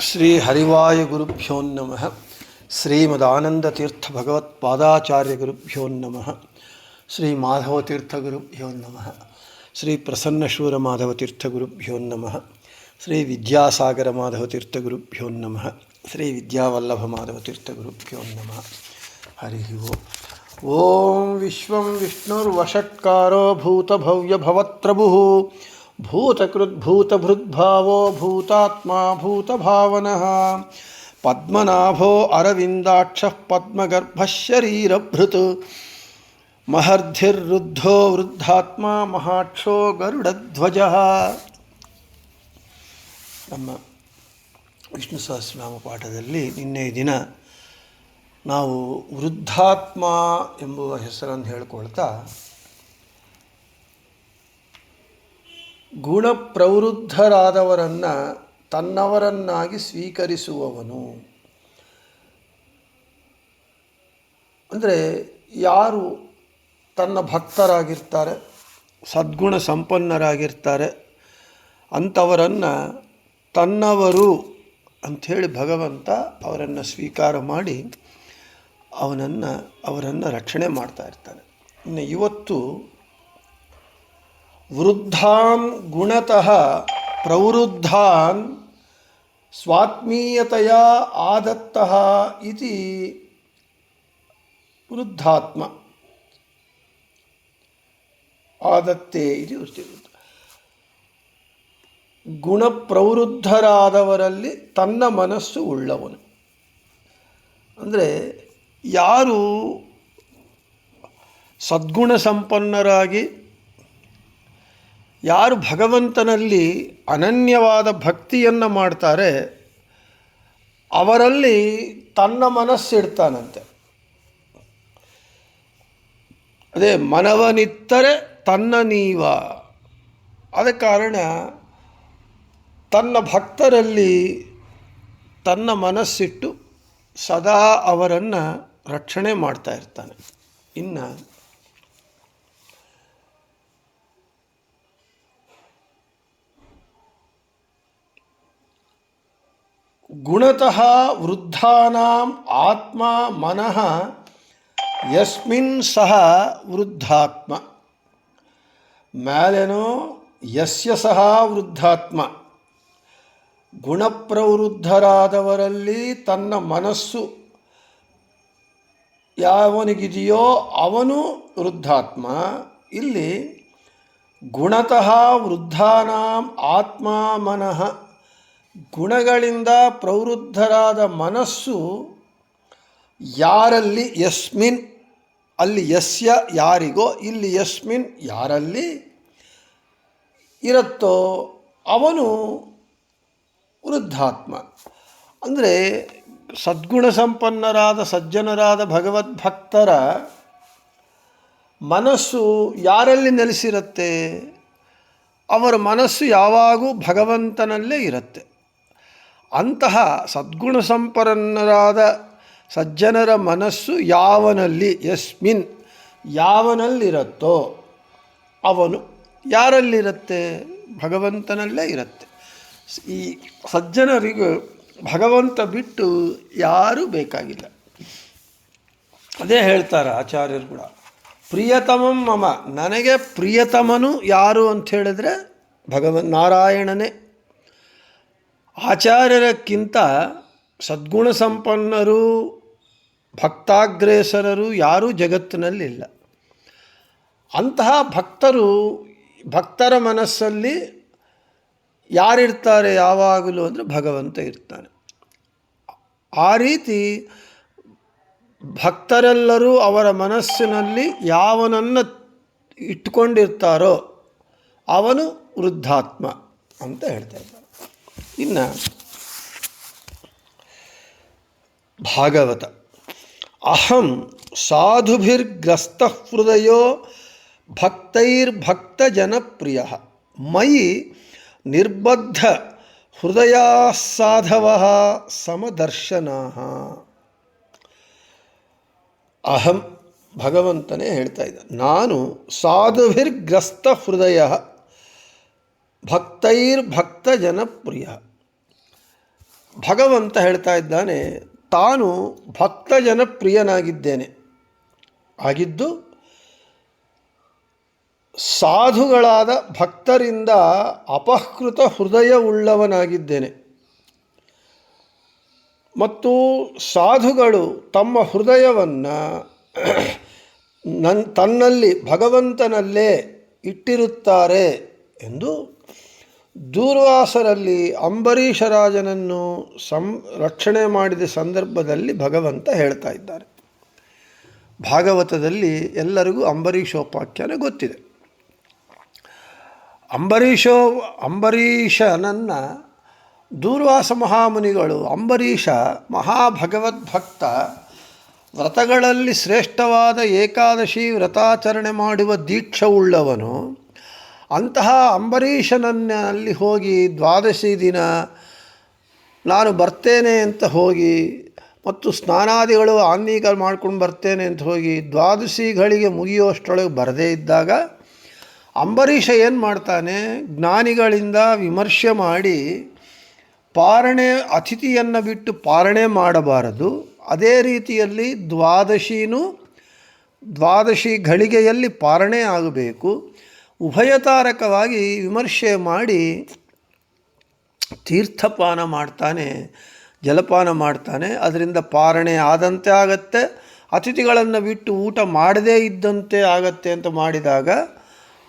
ಶ್ರೀ ಹರಿವಾಯು ಗುರುಭ್ಯೋ ನಮಃ. ಶ್ರೀಮದಾನಂದತೀರ್ಥ ಭಗವತ್ಪಾದಾಚಾರ್ಯ ಗುರುಭ್ಯೋ ನಮಃ. ಶ್ರೀ ಮಾಧವತೀರ್ಥ ಗುರುಭ್ಯೋ ನಮಃ. ಶ್ರೀ ಪ್ರಸನ್ನಶೂರ ಮಾಧವತೀರ್ಥ ಗುರುಭ್ಯೋ ನಮಃ. ಶ್ರೀ ವಿದ್ಯಾಸಾಗರ ಮಾಧವತೀರ್ಥ ಗುರುಭ್ಯೋ ನಮಃ. ಶ್ರೀ ವಿದ್ಯಾವಲ್ಲಭ ಮಾಧವತೀರ್ಥ ಗುರುಭ್ಯೋ ನಮಃ. ಹರಿ ಓಂ. ವಿಶ್ವಂ ವಿಷ್ಣುರ್ವಷಟ್ಕಾರೋ ಭೂತಭವ್ಯಭವತ್ರಭುಃ ಭೂತಕೃದ್ಭೂತಭೃದ್ಭಾವೋ ಭೂತಾತ್ಮ ಭೂತಭಾವನಃ ಪದ್ಮನಾಭೋ ಅರವಿಂದಾಕ್ಷಃ ಪದ್ಮಗರ್ಭಃ ಶರೀರಭೃತ್ ಮಹರ್ಧಿರ್ವೃದ್ಧೋ ವೃದ್ಧಾತ್ಮ ಮಹಾಕ್ಷೋ ಗರುಡಧ್ವಜಃ. ನಮ್ಮ ವಿಷ್ಣು ಸಹಸ್ರನಾಮ ಪಾಠದಲ್ಲಿ ನಿನ್ನೆ ದಿನ ನಾವು ವೃದ್ಧಾತ್ಮ ಎಂಬುವ ಹೆಸರನ್ನು ಹೇಳಿಕೊಳ್ತಾ ಗುಣಪ್ರವೃದ್ಧರಾದವರನ್ನು ತನ್ನವರನ್ನಾಗಿ ಸ್ವೀಕರಿಸುವವನು ಅಂದರೆ ಯಾರು ತನ್ನ ಭಕ್ತರಾಗಿರ್ತಾರೆ, ಸದ್ಗುಣ ಸಂಪನ್ನರಾಗಿರ್ತಾರೆ, ಅಂಥವರನ್ನು ತನ್ನವರು ಅಂಥೇಳಿ ಭಗವಂತ ಅವರನ್ನು ಸ್ವೀಕಾರ ಮಾಡಿ ಅವರನ್ನು ರಕ್ಷಣೆ ಮಾಡ್ತಾ ಇರ್ತಾನೆ. ಇನ್ನು ಇವತ್ತು ವೃದ್ಧಾನ್ ಗುಣತಃ ಪ್ರವೃದ್ಧಾನ್ ಸ್ವಾತ್ಮೀಯತೆಯ ಆದತ್ತಃ ಇತಿ ವೃದ್ಧಾತ್ಮ ಆದತ್ತೆ ಇದು ಉಚ್ಯತೆ. ಗುಣಪ್ರವೃದ್ಧರಾದವರಲ್ಲಿ ತನ್ನ ಮನಸ್ಸು ಉಳ್ಳವನು ಅಂದರೆ ಯಾರು ಸದ್ಗುಣ ಸಂಪನ್ನರಾಗಿ ಯಾರು ಭಗವಂತನಲ್ಲಿ ಅನನ್ಯವಾದ ಭಕ್ತಿಯನ್ನು ಮಾಡ್ತಾರೆ ಅವರಲ್ಲಿ ತನ್ನ ಮನಸ್ಸಿಡ್ತಾನಂತೆ. ಅದೇ ಮನವನಿತ್ತರೆ ತನ್ನ ನೀವ. ಆದ ಕಾರಣ ತನ್ನ ಭಕ್ತರಲ್ಲಿ ತನ್ನ ಮನಸ್ಸಿಟ್ಟು ಸದಾ ಅವರನ್ನು ರಕ್ಷಣೆ ಮಾಡ್ತಾ ಇರ್ತಾನೆ. ಇನ್ನು ಗುಣತಃ ವೃದ್ಧಾನಾಂ ಆತ್ಮ ಮನಃ ಯಸ್ಮಿನ್ ಸಹ ವೃದ್ಧಾತ್ಮ. ಮೇಲೇನೋ ಯಸ್ಯ ಸಹ ವೃದ್ಧಾತ್ಮ. ಗುಣಪ್ರವೃದ್ಧರಾದವರಲ್ಲಿ ತನ್ನ ಮನಸ್ಸು ಯಾವನಿಗಿದೆಯೋ ಅವನು ವೃದ್ಧಾತ್ಮ. ಇಲ್ಲಿ ಗುಣತಃ ವೃದ್ಧಾನಾಂ ಆತ್ಮ ಮನಃ, ಗುಣಗಳಿಂದ ಪ್ರವೃದ್ಧರಾದ ಮನಸ್ಸು ಯಾರಲ್ಲಿ, ಯಸ್ಮಿನ್ ಅಲ್ಲಿ ಯಸ್ಯ ಯಾರಿಗೋ, ಇಲ್ಲಿ ಯಸ್ಮಿನ್ ಯಾರಲ್ಲಿ ಇರುತ್ತೋ ಅವನು ವೃದ್ಧಾತ್ಮ. ಅಂದರೆ ಸದ್ಗುಣ ಸಂಪನ್ನರಾದ ಸಜ್ಜನರಾದ ಭಗವದ್ಭಕ್ತರ ಮನಸ್ಸು ಯಾರಲ್ಲಿ ನೆಲೆಸಿರುತ್ತೆ, ಅವರ ಮನಸ್ಸು ಯಾವಾಗೂ ಭಗವಂತನಲ್ಲೇ ಇರುತ್ತೆ. ಅಂತಹ ಸದ್ಗುಣ ಸಂಪನ್ನರಾದ ಸಜ್ಜನರ ಮನಸ್ಸು ಯಾವನಲ್ಲಿ, ಯಸ್ಮಿನ್ ಯಾವನಲ್ಲಿರುತ್ತೋ ಅವನು ಯಾರಲ್ಲಿರುತ್ತೆ, ಭಗವಂತನಲ್ಲೇ ಇರುತ್ತೆ. ಈ ಸಜ್ಜನರಿಗೂ ಭಗವಂತ ಬಿಟ್ಟು ಯಾರೂ ಬೇಕಾಗಿಲ್ಲ. ಅದೇ ಹೇಳ್ತಾರೆ ಆಚಾರ್ಯರು ಕೂಡ, ಪ್ರಿಯತಮಂ ಮಮ, ನನಗೆ ಪ್ರಿಯತಮನು ಯಾರು ಅಂತ ಹೇಳಿದ್ರೆ ನಾರಾಯಣನೇ. ಆಚಾರ್ಯರಕ್ಕಿಂತ ಸದ್ಗುಣ ಸಂಪನ್ನರು ಭಕ್ತಾಗ್ರೇಸರರು ಯಾರೂ ಜಗತ್ತಿನಲ್ಲಿಲ್ಲ. ಅಂತಹ ಭಕ್ತರ ಮನಸ್ಸಲ್ಲಿ ಯಾರಿರ್ತಾರೆ ಯಾವಾಗಲೂ ಅಂದರೆ ಭಗವಂತ ಇರ್ತಾನೆ. ಆ ರೀತಿ ಭಕ್ತರೆಲ್ಲರೂ ಅವರ ಮನಸ್ಸಿನಲ್ಲಿ ಯಾವನನ್ನು ಇಟ್ಕೊಂಡಿರ್ತಾರೋ ಅವನು ವೃದ್ಧಾತ್ಮ ಅಂತ ಹೇಳ್ತಾ ಇದ್ದಾರೆ. ಇನ್ನು ಭಾಗವತ. ಅಹಂ ಸಾಧುಭಿರ್ಗ್ರಸ್ತ ಹೃದಯೋ ಭಕ್ತೈರ್ಭಕ್ತಜನಪ್ರಿಯ ಮಯಿ ನಿರ್ಬದ್ಧ ಹೃದಯ ಸಾಧವ ಸಮದರ್ಶನ. ಅಹಂ ಭಗವಂತನೇ ಹೇಳ್ತಾ ಇದ್ದ, ನಾನು ಸಾಧುಭಿರ್ಗ್ರಸ್ತ ಹೃದಯ ಭಕ್ತೈರ್ಭಕ್ತ ಜನಪ್ರಿಯ. ಭಗವಂತ ಹೇಳ್ತಾ ಇದ್ದಾನೆ, ತಾನು ಭಕ್ತಜನ ಪ್ರಿಯನಾಗಿದ್ದೇನೆ, ಆಗಿದ್ದು ಸಾಧುಗಳಾದ ಭಕ್ತರಿಂದ ಅಪಹೃತ ಹೃದಯವುಳ್ಳವನಾಗಿದ್ದೇನೆ. ಮತ್ತು ಸಾಧುಗಳು ತಮ್ಮ ಹೃದಯವನ್ನು ತನ್ನಲ್ಲಿ ಭಗವಂತನಲ್ಲೇ ಇಟ್ಟಿರುತ್ತಾರೆ ಎಂದು ದೂರ್ವಾಸರಲ್ಲಿ ಅಂಬರೀಷ ರಾಜನನ್ನು ರಕ್ಷಣೆ ಮಾಡಿದ ಸಂದರ್ಭದಲ್ಲಿ ಭಗವಂತ ಹೇಳ್ತಾ ಇದ್ದಾರೆ. ಭಾಗವತದಲ್ಲಿ ಎಲ್ಲರಿಗೂ ಅಂಬರೀಷೋಪಾಖ್ಯಾನ ಗೊತ್ತಿದೆ. ಅಂಬರೀಷನನ್ನು ದೂರ್ವಾಸ ಮಹಾಮುನಿಗಳು, ಅಂಬರೀಷ ಮಹಾಭಗವದ್ಭಕ್ತ, ವ್ರತಗಳಲ್ಲಿ ಶ್ರೇಷ್ಠವಾದ ಏಕಾದಶಿ ವ್ರತಾಚರಣೆ ಮಾಡುವ ದೀಕ್ಷವುಳ್ಳವನು, ಅಂತಹ ಅಂಬರೀಷನಲ್ಲಿ ಹೋಗಿ ದ್ವಾದಶಿ ದಿನ ನಾನು ಬರ್ತೇನೆ ಅಂತ ಹೋಗಿ ಮತ್ತು ಸ್ನಾನಾದಿಗಳು ಆನ್ಮೀಕ ಮಾಡ್ಕೊಂಡು ಬರ್ತೇನೆ ಅಂತ ಹೋಗಿ ದ್ವಾದಶಿಗಳಿಗೆ ಮುಗಿಯುವಷ್ಟರೊಳಗೆ ಬರದೇ ಇದ್ದಾಗ ಅಂಬರೀಷ ಏನು ಮಾಡ್ತಾನೆ, ಜ್ಞಾನಿಗಳಿಂದ ವಿಮರ್ಶೆ ಮಾಡಿ ಪಾರಣೆ ಅತಿಥಿಯನ್ನು ಬಿಟ್ಟು ಪಾರಣೆ ಮಾಡಬಾರದು, ಅದೇ ರೀತಿಯಲ್ಲಿ ದ್ವಾದಶಿ ಘಳಿಗೆಯಲ್ಲಿ ಪಾರಣೆ ಆಗಬೇಕು, ಉಭಯತಾರಕವಾಗಿ ವಿಮರ್ಶೆ ಮಾಡಿ ತೀರ್ಥಪಾನ ಮಾಡ್ತಾನೆ, ಜಲಪಾನ ಮಾಡ್ತಾನೆ. ಅದರಿಂದ ಪಾರಣೆ ಆದಂತೆ ಆಗತ್ತೆ, ಅತಿಥಿಗಳನ್ನು ಬಿಟ್ಟು ಊಟ ಮಾಡದೇ ಇದ್ದಂತೆ ಆಗತ್ತೆ ಅಂತ ಮಾಡಿದಾಗ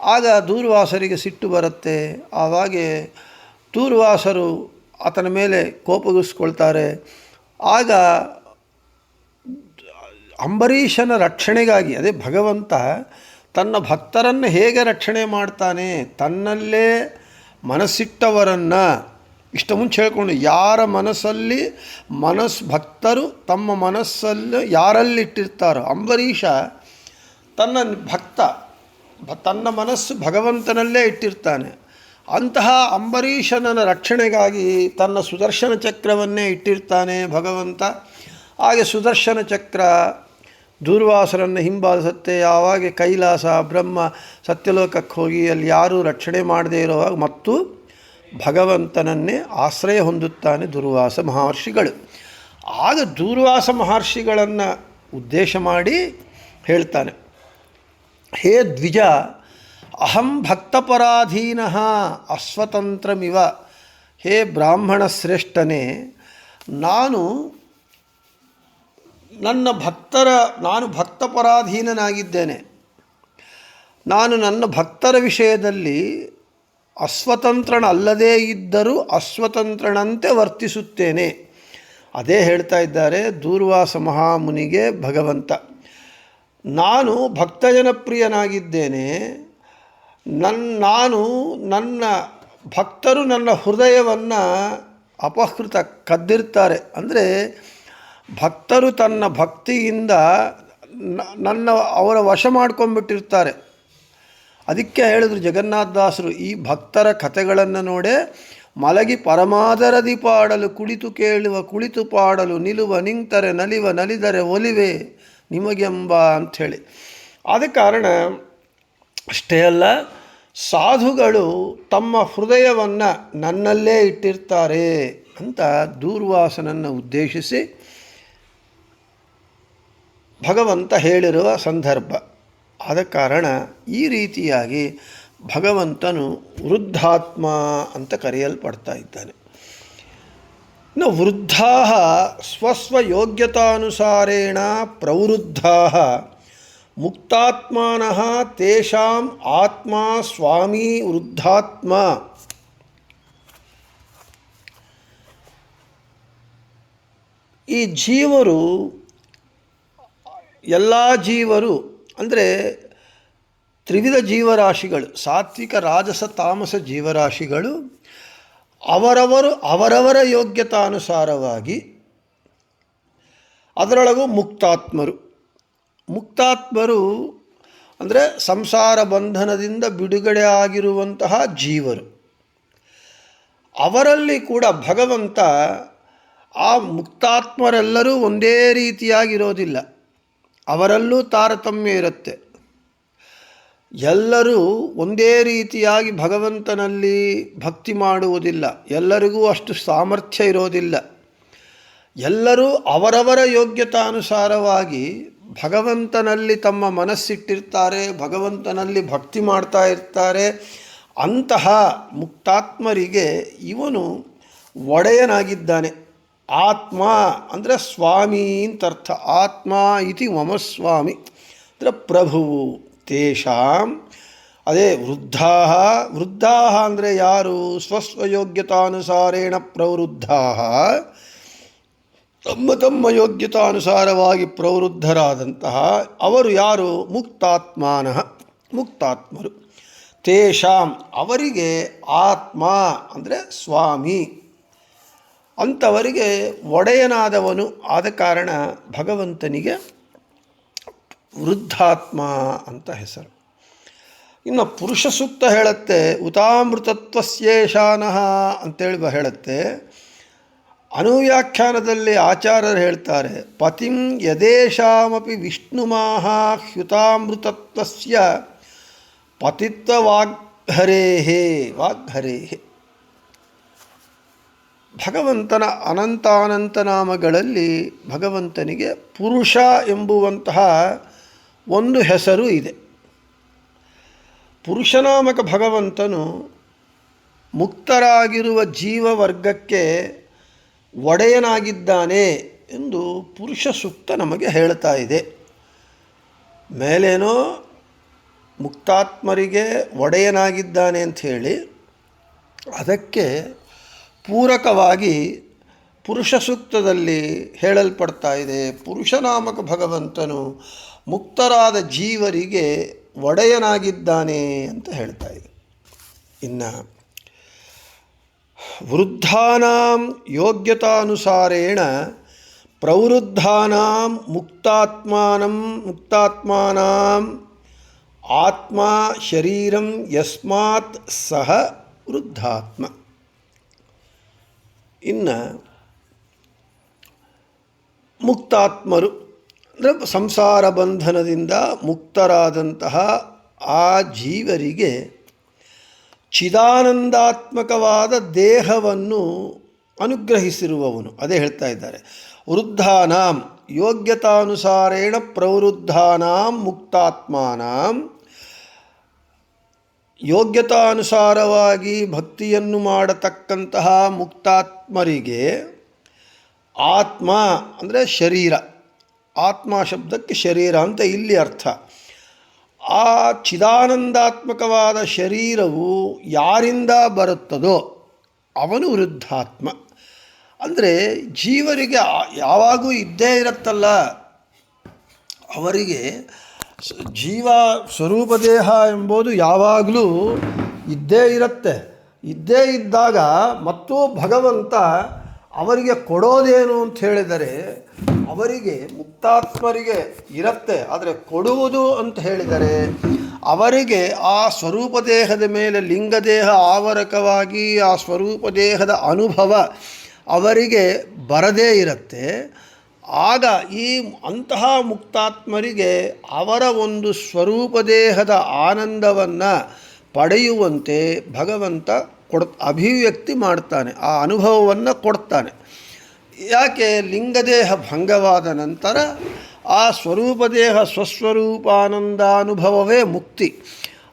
ಆಗ ದೂರ್ವಾಸರಿಗೆ ಸಿಟ್ಟು ಬರುತ್ತೆ. ಆವಾಗೆ ದೂರ್ವಾಸರು ಆತನ ಮೇಲೆ ಕೋಪಗಿಸ್ಕೊಳ್ತಾರೆ. ಆಗ ಅಂಬರೀಷನ ರಕ್ಷಣೆಗಾಗಿ, ಅದೇ ಭಗವಂತ ತನ್ನ ಭಕ್ತರನ್ನು ಹೇಗೆ ರಕ್ಷಣೆ ಮಾಡ್ತಾನೆ, ತನ್ನಲ್ಲೇ ಮನಸ್ಸಿಟ್ಟವರನ್ನು, ಇಷ್ಟ ಮುಂಚೆ ಹೇಳ್ಕೊಂಡು, ಯಾರ ಮನಸ್ಸಲ್ಲಿ ಭಕ್ತರು ತಮ್ಮ ಮನಸ್ಸಲ್ಲಿ ಯಾರಲ್ಲಿಟ್ಟಿರ್ತಾರೋ, ಅಂಬರೀಷ ತನ್ನ ಮನಸ್ಸು ಭಗವಂತನಲ್ಲೇ ಇಟ್ಟಿರ್ತಾನೆ. ಅಂತಹ ಅಂಬರೀಷನ ರಕ್ಷಣೆಗಾಗಿ ತನ್ನ ಸುದರ್ಶನ ಚಕ್ರವನ್ನೇ ಇಟ್ಟಿರ್ತಾನೆ ಭಗವಂತ. ಹಾಗೆ ಸುದರ್ಶನ ಚಕ್ರ ದೂರ್ವಾಸರನ್ನು ಹಿಂಬಾಲಿಸುತ್ತೆ. ಆವಾಗ ಕೈಲಾಸ ಬ್ರಹ್ಮ ಸತ್ಯಲೋಕಕ್ಕೆ ಹೋಗಿ ಅಲ್ಲಿ ಯಾರೂ ರಕ್ಷಣೆ ಮಾಡದೇ ಇರುವಾಗ ಮತ್ತು ಭಗವಂತನನ್ನೇ ಆಶ್ರಯ ಹೊಂದುತ್ತಾನೆ ದೂರ್ವಾಸ ಮಹರ್ಷಿಗಳು. ಆಗ ದೂರ್ವಾಸ ಮಹರ್ಷಿಗಳನ್ನು ಉದ್ದೇಶ ಮಾಡಿ ಹೇಳ್ತಾನೆ, ಹೇ ದ್ವಿಜ, ಅಹಂ ಭಕ್ತಪರಾಧೀನ ಅಸ್ವತಂತ್ರಮಿವ. ಹೇ ಬ್ರಾಹ್ಮಣ ಶ್ರೇಷ್ಠನೇ, ನಾನು ಭಕ್ತಪರಾಧೀನನಾಗಿದ್ದೇನೆ. ನಾನು ನನ್ನ ಭಕ್ತರ ವಿಷಯದಲ್ಲಿ ಅಸ್ವತಂತ್ರನಲ್ಲದೇ ಇದ್ದರೂ ಅಸ್ವತಂತ್ರನಂತೆ ವರ್ತಿಸುತ್ತೇನೆ. ಅದೇ ಹೇಳ್ತಾ ಇದ್ದಾರೆ ದೂರ್ವಾಸ ಮಹಾಮುನಿಗೆ ಭಗವಂತ. ನಾನು ಭಕ್ತಜನಪ್ರಿಯನಾಗಿದ್ದೇನೆ. ನನ್ನ ಭಕ್ತರು ನನ್ನ ಹೃದಯವನ್ನು ಕದ್ದಿರ್ತಾರೆ. ಅಂದರೆ ಭಕ್ತರು ತನ್ನ ಭಕ್ತಿಯಿಂದ ಅವರ ವಶ ಮಾಡ್ಕೊಂಡ್ಬಿಟ್ಟಿರ್ತಾರೆ. ಅದಕ್ಕೆ ಹೇಳಿದ್ರು ಜಗನ್ನಾಥದಾಸರು, ಈ ಭಕ್ತರ ಕಥೆಗಳನ್ನು ನೋಡೇ ಮಲಗಿ ಪರಮಾದರದಿ ಪಾಡಲು ಕುಳಿತು ಪಾಡಲು ನಿಲುವ ನಿಂತರೆ ನಲಿದರೆ ಒಲಿವೆ ನಿಮಗೆಂಬ ಅಂಥೇಳಿ. ಆದ ಕಾರಣ ಅಷ್ಟೇ ಅಲ್ಲ, ಸಾಧುಗಳು ತಮ್ಮ ಹೃದಯವನ್ನು ನನ್ನಲ್ಲೇ ಇಟ್ಟಿರ್ತಾರೆ ಅಂತ ದೂರ್ವಾಸನನ್ನು ಉದ್ದೇಶಿಸಿ ಭಗವಂತ ಹೇಳಿರುವ ಸಂದರ್ಭ. ಆದ ಕಾರಣ ಈ ರೀತಿಯಾಗಿ ಭಗವಂತನು ವೃದ್ಧಾತ್ಮ ಅಂತ ಕರೆಯಲ್ಪಡ್ತಾ ಇದ್ದಾನೆ. ಇನ್ನು ವೃದ್ಧಾ ಸ್ವಸ್ವಯೋಗ್ಯತಾನುಸಾರೇಣ ಪ್ರವೃದ್ಧಾ ಮುಕ್ತಾತ್ಮಾನಃ ತೇಷಾಂ ಆತ್ಮ ಸ್ವಾಮಿ ವೃದ್ಧಾತ್ಮ. ಈ ಎಲ್ಲ ಜೀವರು ಅಂದರೆ ತ್ರಿವಿಧ ಜೀವರಾಶಿಗಳು, ಸಾತ್ವಿಕ ರಾಜಸ ತಾಮಸ ಜೀವರಾಶಿಗಳು ಅವರವರ ಯೋಗ್ಯತಾನುಸಾರವಾಗಿ, ಅದರೊಳಗೂ ಮುಕ್ತಾತ್ಮರು ಅಂದರೆ ಸಂಸಾರ ಬಂಧನದಿಂದ ಬಿಡುಗಡೆ ಆಗಿರುವಂತಹ ಜೀವರು. ಅವರಲ್ಲಿ ಕೂಡ ಭಗವಂತ ಆ ಮುಕ್ತಾತ್ಮರೆಲ್ಲರೂ ಒಂದೇ ರೀತಿಯಾಗಿರೋದಿಲ್ಲ, ಅವರಲ್ಲೂ ತಾರತಮ್ಯ ಇರುತ್ತೆ. ಎಲ್ಲರೂ ಒಂದೇ ರೀತಿಯಾಗಿ ಭಗವಂತನಲ್ಲಿ ಭಕ್ತಿ ಮಾಡುವುದಿಲ್ಲ, ಎಲ್ಲರಿಗೂ ಅಷ್ಟು ಸಾಮರ್ಥ್ಯ ಇರೋದಿಲ್ಲ. ಎಲ್ಲರೂ ಅವರವರ ಯೋಗ್ಯತಾನುಸಾರವಾಗಿ ಭಗವಂತನಲ್ಲಿ ತಮ್ಮ ಮನಸ್ಸಿಟ್ಟಿರ್ತಾರೆ, ಭಗವಂತನಲ್ಲಿ ಭಕ್ತಿ ಮಾಡ್ತಾ ಇರ್ತಾರೆ. ಅಂತಹ ಮುಕ್ತಾತ್ಮರಿಗೆ ಇವನು ಒಡೆಯನಾಗಿದ್ದಾನೆ. ಆತ್ಮ ಅಂದರೆ ಸ್ವಾಮಿ ಅಂತರ್ಥ. ಆತ್ಮ ಇತಿ ಮಮ ಸ್ವಾಮಿ ಅಂದರೆ ಪ್ರಭುವು. ತೇಷಾಂ ಅದೇ ವೃದ್ಧಾ. ವೃದ್ಧಾ ಅಂದರೆ ಯಾರು? ಸ್ವಸ್ವಯೋಗ್ಯತಾನುಸಾರೇಣ ಪ್ರವೃದ್ಧಾ, ತಮ್ಮ ತಮ್ಮ ಯೋಗ್ಯತಾನುಸಾರವಾಗಿ ಪ್ರವೃದ್ಧರಾದಂತಹ ಅವರು ಯಾರು? ಮುಕ್ತಾತ್ಮಾನಃ, ಮುಕ್ತಾತ್ಮರು. ತೇಷಾಂ ಅವರಿಗೆ ಆತ್ಮ ಅಂದರೆ ಸ್ವಾಮಿ, ಅಂಥವರಿಗೆ ಒಡೆಯನಾದವನು ಆದ ಕಾರಣ ಭಗವಂತನಿಗೆ ವೃದ್ಧಾತ್ಮ ಅಂತ ಹೆಸರು. ಇನ್ನು ಪುರುಷ ಸೂಕ್ತ ಹೇಳುತ್ತೆ ಉತಾಮೃತತ್ವಸ್ಯೇಷಾನಃ ಅಂತೇಳಿ ಹೇಳುತ್ತೆ. ಅನುವ್ಯಾಖ್ಯಾನದಲ್ಲಿ ಆಚಾರ್ಯರು ಹೇಳ್ತಾರೆ, ಪತಿಂ ಯದೇಶಾಮಪಿ ವಿಷ್ಣುಮಾಹ ಹ್ಯುತಾಮೃತತ್ವಸ್ಯ ಪತಿತ್ವವಾಗ್ಹರೇಹೇ ವಾಗ್ಹರೇಹೇ. ಭಗವಂತನ ಅನಂತಾನಂತ ನಾಮಗಳಲ್ಲಿ ಭಗವಂತನಿಗೆ ಪುರುಷ ಎಂಬುವಂತಹ ಒಂದು ಹೆಸರು ಇದೆ. ಪುರುಷನಾಮಕ ಭಗವಂತನು ಮುಕ್ತರಾಗಿರುವ ಜೀವವರ್ಗಕ್ಕೆ ಒಡೆಯನಾಗಿದ್ದಾನೆ ಎಂದು ಪುರುಷ ಸೂಕ್ತ ನಮಗೆ ಹೇಳ್ತಾ ಇದೆ. ಮೇಲೇನೋ ಮುಕ್ತಾತ್ಮರಿಗೆ ಒಡೆಯನಾಗಿದ್ದಾನೆ ಅಂಥೇಳಿ ಅದಕ್ಕೆ ಪೂರಕವಾಗಿ ಪುರುಷ ಸೂಕ್ತದಲ್ಲಿ ಹೇಳಲ್ಪಡ್ತಾ ಇದೆ, ಪುರುಷನಾಮಕ ಭಗವಂತನು ಮುಕ್ತರಾದ ಜೀವರಿಗೆ ಒಡೆಯನಾಗಿದ್ದಾನೆ ಅಂತ ಹೇಳ್ತಾ ಇದೆ. ಇನ್ನು ವೃದ್ಧಾನಾಂ ಯೋಗ್ಯತಾನುಸಾರೇಣ ಪ್ರವೃದ್ಧಾನಾಂ ಮುಕ್ತಾತ್ಮಾನಾಂ ಆತ್ಮ ಶರೀರಂ ಯಸ್ಮಾತ್ ಸಹ ವೃದ್ಧಾತ್ಮ. ಇನ್ನು ಮುಕ್ತಾತ್ಮರು ಅಂದರೆ ಸಂಸಾರ ಬಂಧನದಿಂದ ಮುಕ್ತರಾದಂತಹ ಆ ಜೀವರಿಗೆ ಚಿದಾನಂದಾತ್ಮಕವಾದ ದೇಹವನ್ನು ಅನುಗ್ರಹಿಸಿರುವವನು. ಅದೇ ಹೇಳ್ತಾ ಇದ್ದಾರೆ, ವೃದ್ಧಾನಾಂ ಯೋಗ್ಯತಾನುಸಾರೇಣ ಪ್ರವೃದ್ಧಾನಾಂ ಮುಕ್ತಾತ್ಮಾನಾಂ. ಯೋಗ್ಯತಾನುಸಾರವಾಗಿ ಭಕ್ತಿಯನ್ನು ಮಾಡತಕ್ಕಂತಹ ಮುಕ್ತಾತ್ಮರಿಗೆ ಆತ್ಮ ಅಂದರೆ ಶರೀರ, ಆತ್ಮ ಶಬ್ದಕ್ಕೆ ಶರೀರ ಅಂತ ಇಲ್ಲಿ ಅರ್ಥ. ಆ ಚಿದಾನಂದಾತ್ಮಕವಾದ ಶರೀರವು ಯಾರಿಂದ ಬರುತ್ತದೋ ಅವನು ವೃದ್ಧಾತ್ಮ. ಅಂದರೆ ಜೀವರಿಗೆ ಯಾವಾಗೂ ಇದ್ದೇ ಇರುತ್ತಲ್ಲ, ಅವರಿಗೆ ಜೀವ ಸ್ವರೂಪ ದೇಹ ಎಂಬುದು ಯಾವಾಗಲೂ ಇದ್ದೇ ಇರುತ್ತೆ. ಇದ್ದೇ ಇದ್ದಾಗ ಮತ್ತು ಭಗವಂತ ಅವರಿಗೆ ಕೊಡೋದೇನು ಅಂತ ಹೇಳಿದರೆ, ಅವರಿಗೆ ಮುಕ್ತಾತ್ಮರಿಗೆ ಇರುತ್ತೆ, ಆದರೆ ಕೊಡುವುದು ಅಂತ ಹೇಳಿದರೆ ಅವರಿಗೆ ಆ ಸ್ವರೂಪ ದೇಹದ ಮೇಲೆ ಲಿಂಗದೇಹ ಆವರಕವಾಗಿ ಆ ಸ್ವರೂಪ ದೇಹದ ಅನುಭವ ಅವರಿಗೆ ಬರದೇ ಇರುತ್ತೆ. ಆಗ ಈ ಅಂತಹ ಮುಕ್ತಾತ್ಮರಿಗೆ ಅವರ ಒಂದು ಸ್ವರೂಪ ದೇಹದ ಆನಂದವನ್ನು ಪಡೆಯುವಂತೆ ಭಗವಂತ ಅಭಿವ್ಯಕ್ತಿ ಮಾಡ್ತಾನೆ, ಆ ಅನುಭವವನ್ನು ಕೊಡ್ತಾನೆ. ಯಾಕೆ? ಲಿಂಗದೇಹ ಭಂಗವಾದ ನಂತರ ಆ ಸ್ವರೂಪದೇಹ ಸ್ವಸ್ವರೂಪಾನಂದಾನುಭವವೇ ಮುಕ್ತಿ.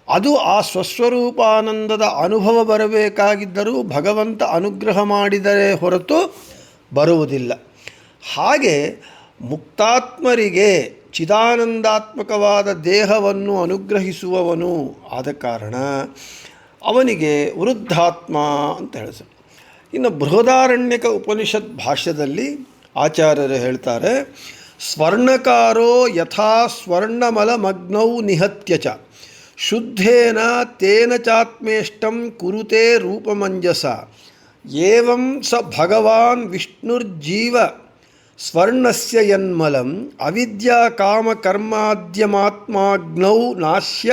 ಅದು ಆ ಸ್ವಸ್ವರೂಪಾನಂದದ ಅನುಭವ ಬರಬೇಕಾಗಿದ್ದರೂ ಭಗವಂತ ಅನುಗ್ರಹ ಮಾಡಿದರೆ ಹೊರತು ಬರುವುದಿಲ್ಲ. ಹಾಗೆ ಮುಕ್ತಾತ್ಮರಿಗೆ ಚಿದಾನಂದಾತ್ಮಕವಾದ ದೇಹವನ್ನು ಅನುಗ್ರಹಿಸುವವನು ಆದ ಕಾರಣ ಅವನಿಗೆ ವೃದ್ಧಾತ್ಮ ಅಂತ ಹೇಳಿದರು. ಇನ್ನು ಬೃಹದಾರಣ್ಯಕ ಉಪನಿಷತ್ ಭಾಷ್ಯದಲ್ಲಿ ಆಚಾರ್ಯರು ಹೇಳ್ತಾರೆ, ಸ್ವರ್ಣಕಾರೋ ಯಥಾ ಸ್ವರ್ಣಮಲಮಗ್ನೌ ನಿಹತ್ಯ ಚ ಶುದ್ಧೇನ ತೇನ ಚಾತ್ಮೇಷ್ಟಂ ಕುರುತೆ ರೂಪಮಂಜಸ ಏವಂ ಸ ಭಗವಾನ್ ವಿಷ್ಣುರ್ಜೀವ ಸ್ವರ್ಣಸ್ಯ ಯನ್ಮಲಂ ಅವಿದ್ಯಾ ಕಾಮಕರ್ಮಾದ್ಯಮಾತ್ಮಾಗ್ನೌ ನಾಶ್ಯ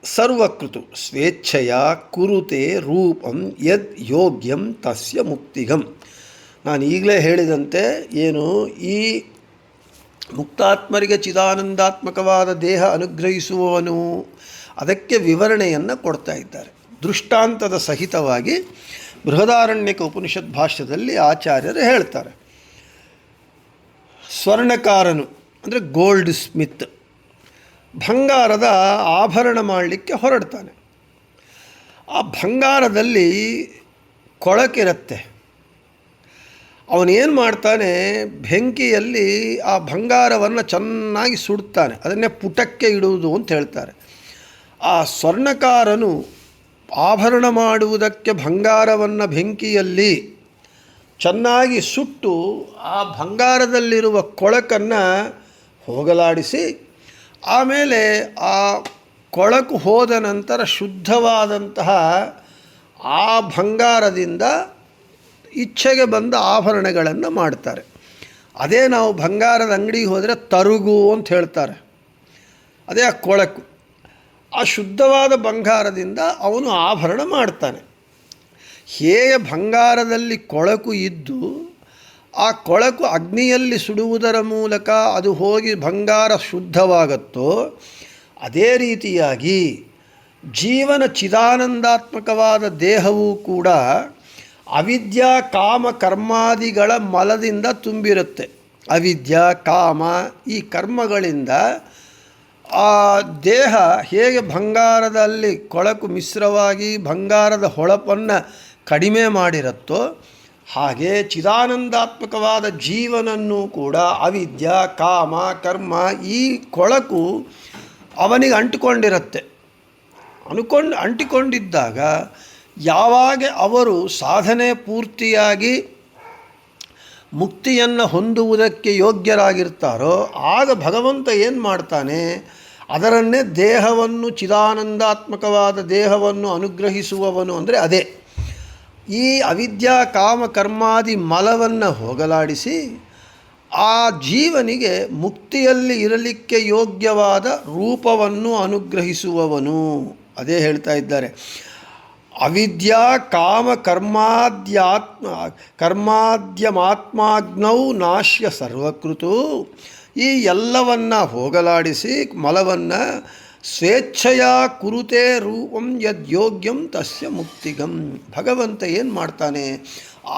ಸರ್ವಕೃತು ಸ್ವೇಚ್ಛೆಯ ಕುರುತೆ ರೂಪಂ ಯದ್ ಯೋಗ್ಯಂ ತಸ್ಯ ಮುಕ್ತಿಗಂ. ನಾನು ಈಗಲೇ ಹೇಳಿದಂತೆ ಏನು ಈ ಮುಕ್ತಾತ್ಮರಿಗೆ ಚಿದಾನಂದಾತ್ಮಕವಾದ ದೇಹ ಅನುಗ್ರಹಿಸುವವನು, ಅದಕ್ಕೆ ವಿವರಣೆಯನ್ನು ಕೊಡ್ತಾ ಇದ್ದಾರೆ. ದೃಷ್ಟಾಂತದ ಸಹಿತವಾಗಿ ಬೃಹದಾರಣ್ಯಕ ಉಪನಿಷತ್ ಭಾಷ್ಯದಲ್ಲಿ ಆಚಾರ್ಯರು ಹೇಳ್ತಾರೆ, ಸ್ವರ್ಣಕಾರನು ಅಂದರೆ ಗೋಲ್ಡ್ ಸ್ಮಿತ್ ಬಂಗಾರದ ಆಭರಣ ಮಾಡಲಿಕ್ಕೆ ಹೊರಡ್ತಾನೆ. ಆ ಬಂಗಾರದಲ್ಲಿ ಕೊಳಕಿರುತ್ತೆ. ಅವನೇನು ಮಾಡ್ತಾನೆ, ಬೆಂಕಿಯಲ್ಲಿ ಆ ಬಂಗಾರವನ್ನು ಚೆನ್ನಾಗಿ ಸುಡ್ತಾನೆ. ಅದನ್ನೇ ಪುಟಕ್ಕೆ ಇಡುವುದು ಅಂತ ಹೇಳ್ತಾರೆ. ಆ ಸ್ವರ್ಣಕಾರನು ಆಭರಣ ಮಾಡುವುದಕ್ಕೆ ಬಂಗಾರವನ್ನು ಬೆಂಕಿಯಲ್ಲಿ ಚೆನ್ನಾಗಿ ಸುಟ್ಟು ಆ ಬಂಗಾರದಲ್ಲಿರುವ ಕೊಳಕನ್ನು ಹೋಗಲಾಡಿಸಿ, ಆಮೇಲೆ ಆ ಕೊಳಕು ಹೋದ ನಂತರ ಶುದ್ಧವಾದಂತಹ ಆ ಬಂಗಾರದಿಂದ ಇಚ್ಛೆಗೆ ಬಂದ ಆಭರಣಗಳನ್ನು ಮಾಡ್ತಾರೆ. ಅದೇ ನಾವು ಬಂಗಾರದ ಅಂಗಡಿಗೆ ಹೋದರೆ ತರುಗು ಅಂತ ಹೇಳ್ತಾರೆ. ಅದೇ ಆ ಕೊಳಕು. ಆ ಶುದ್ಧವಾದ ಬಂಗಾರದಿಂದ ಅವನು ಆಭರಣ ಮಾಡ್ತಾನೆ. ಹೇಗೆ ಬಂಗಾರದಲ್ಲಿ ಕೊಳಕು ಇದ್ದು ಆ ಕೊಳಕು ಅಗ್ನಿಯಲ್ಲಿ ಸುಡುವುದರ ಮೂಲಕ ಅದು ಹೋಗಿ ಬಂಗಾರ ಶುದ್ಧವಾಗುತ್ತೋ, ಅದೇ ರೀತಿಯಾಗಿ ಜೀವನ ಚಿದಾನಂದಾತ್ಮಕವಾದ ದೇಹವೂ ಕೂಡ ಅವಿದ್ಯಾ ಕಾಮ ಕರ್ಮಾದಿಗಳ ಮಲದಿಂದ ತುಂಬಿರುತ್ತೆ. ಅವಿದ್ಯಾ ಕಾಮ ಈ ಕರ್ಮಗಳಿಂದ ಆ ದೇಹ ಹೇಗೆ ಬಂಗಾರದಲ್ಲಿ ಕೊಳಕು ಮಿಶ್ರವಾಗಿ ಬಂಗಾರದ ಹೊಳಪನ್ನು ಕಡಿಮೆ ಮಾಡಿರುತ್ತೋ, ಹಾಗೆ ಚಿದಾನಂದಾತ್ಮಕವಾದ ಜೀವನನ್ನು ಕೂಡ ಅವಿದ್ಯಾ ಕಾಮ ಕರ್ಮ ಈ ಕೊಳಕು ಅವನಿಗೆ ಅಂಟಿಕೊಂಡಿರುತ್ತೆ. ಅಂಟಿಕೊಂಡಿದ್ದಾಗ ಯಾವಾಗ ಅವರು ಸಾಧನೆ ಪೂರ್ತಿಯಾಗಿ ಮುಕ್ತಿಯನ್ನು ಹೊಂದುವುದಕ್ಕೆ ಯೋಗ್ಯರಾಗಿರ್ತಾರೋ, ಆಗ ಭಗವಂತ ಏನು ಮಾಡ್ತಾನೆ, ಅದರನ್ನೇ ದೇಹವನ್ನು ಚಿದಾನಂದಾತ್ಮಕವಾದ ದೇಹವನ್ನು ಅನುಗ್ರಹಿಸುವವನು ಅಂದರೆ ಅದೇ ಈ ಅವಿದ್ಯಾ ಕಾಮ ಕರ್ಮಾದಿ ಮಲವನ್ನು ಹೋಗಲಾಡಿಸಿ ಆ ಜೀವನಿಗೆ ಮುಕ್ತಿಯಲ್ಲಿ ಇರಲಿಕ್ಕೆ ಯೋಗ್ಯವಾದ ರೂಪವನ್ನು ಅನುಗ್ರಹಿಸುವವನು. ಅದೇ ಹೇಳ್ತಾ ಇದ್ದಾರೆ, ಅವಿದ್ಯಾ ಕಾಮ ಕರ್ಮಾದ್ಯಮಾತ್ಮಾಗ್ನೌ ನಾಶ್ಯ ಸರ್ವಕೃತು. ಈ ಎಲ್ಲವನ್ನು ಹೋಗಲಾಡಿಸಿ ಮಲವನ್ನು ಸ್ವೇಚ್ಛೆಯ ಕುರುತೆ ರೂಪಂ ಯದ್ಯೋಗ್ಯಂ ತಸ್ಯ ಮುಕ್ತಿಗಂ. ಭಗವಂತ ಏನು ಮಾಡ್ತಾನೆ,